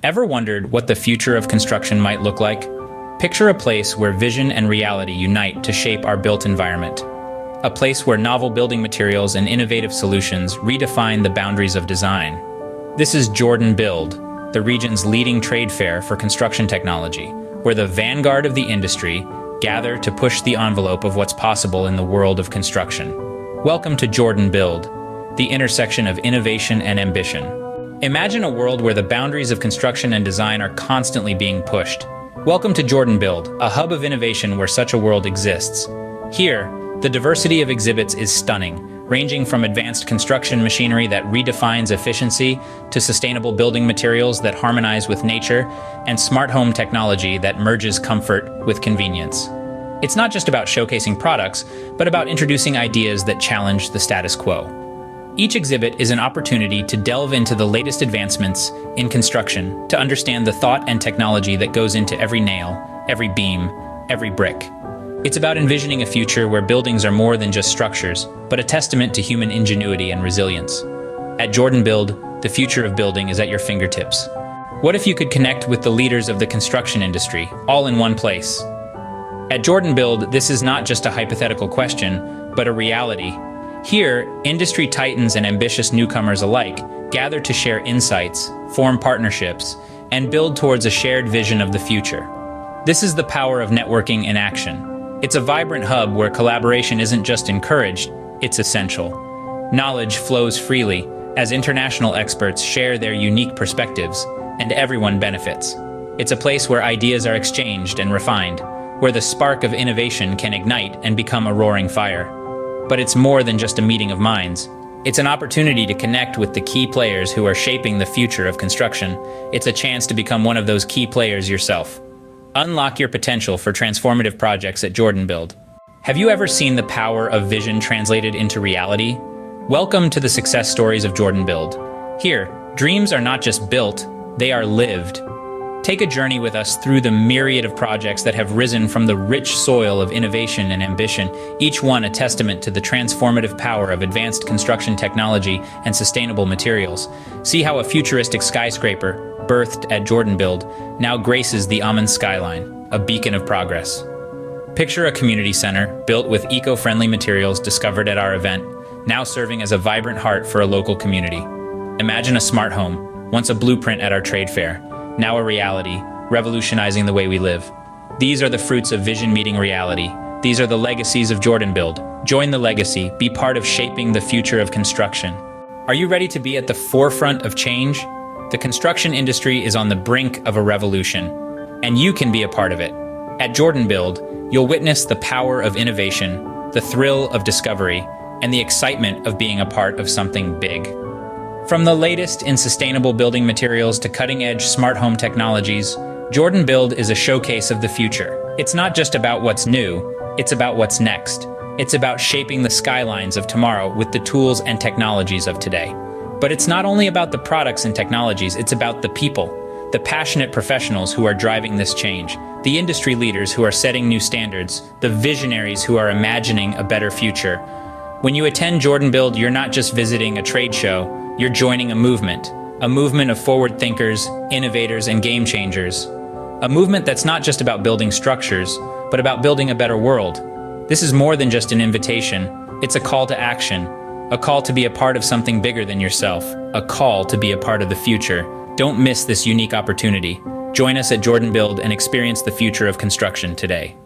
Ever wondered what the future of construction might look like? Picture a place where vision and reality unite to shape our built environment. A place where novel building materials and innovative solutions redefine the boundaries of design. This is Jordan Build, the region's leading trade fair for construction technology, where the vanguard of the industry gather to push the envelope of what's possible in the world of construction. Welcome to Jordan Build, the intersection of innovation and ambition. Imagine a world where the boundaries of construction and design are constantly being pushed. Welcome to Jordan Build, a hub of innovation where such a world exists. Here, the diversity of exhibits is stunning, ranging from advanced construction machinery that redefines efficiency to sustainable building materials that harmonize with nature and smart home technology that merges comfort with convenience. It's not just about showcasing products, but about introducing ideas that challenge the status quo. Each exhibit is an opportunity to delve into the latest advancements in construction, to understand the thought and technology that goes into every nail, every beam, every brick. It's about envisioning a future where buildings are more than just structures, but a testament to human ingenuity and resilience. At Jordan Build, the future of building is at your fingertips. What if you could connect with the leaders of the construction industry, all in one place? At Jordan Build, this is not just a hypothetical question, but a reality. Here, industry titans and ambitious newcomers alike gather to share insights, form partnerships, and build towards a shared vision of the future. This is the power of networking in action. It's a vibrant hub where collaboration isn't just encouraged, it's essential. Knowledge flows freely as international experts share their unique perspectives, and everyone benefits. It's a place where ideas are exchanged and refined, where the spark of innovation can ignite and become a roaring fire. But it's more than just a meeting of minds. It's an opportunity to connect with the key players who are shaping the future of construction. It's a chance to become one of those key players yourself. Unlock your potential for transformative projects at Jordan Build. Have you ever seen the power of vision translated into reality? Welcome to the success stories of Jordan Build. Here, dreams are not just built, they are lived. Take a journey with us through the myriad of projects that have risen from the rich soil of innovation and ambition, each one a testament to the transformative power of advanced construction technology and sustainable materials. See how a futuristic skyscraper, birthed at Jordan Build, now graces the Amman skyline, a beacon of progress. Picture a community center built with eco-friendly materials discovered at our event, now serving as a vibrant heart for a local community. Imagine a smart home, once a blueprint at our trade fair, now a reality, revolutionizing the way we live. These are the fruits of vision meeting reality. These are the legacies of Jordan Build. Join the legacy, be part of shaping the future of construction. Are you ready to be at the forefront of change? The construction industry is on the brink of a revolution, and you can be a part of it. At Jordan Build, you'll witness the power of innovation, the thrill of discovery, and the excitement of being a part of something big. From the latest in sustainable building materials to cutting-edge smart home technologies, Jordan Build is a showcase of the future. It's not just about what's new, it's about what's next. It's about shaping the skylines of tomorrow with the tools and technologies of today. But it's not only about the products and technologies, it's about the people, the passionate professionals who are driving this change, the industry leaders who are setting new standards, the visionaries who are imagining a better future. When you attend Jordan Build, you're not just visiting a trade show, you're joining a movement of forward thinkers, innovators, and game changers. A movement that's not just about building structures, but about building a better world. This is more than just an invitation. It's a call to action, a call to be a part of something bigger than yourself, a call to be a part of the future. Don't miss this unique opportunity. Join us at Jordan Build and experience the future of construction today.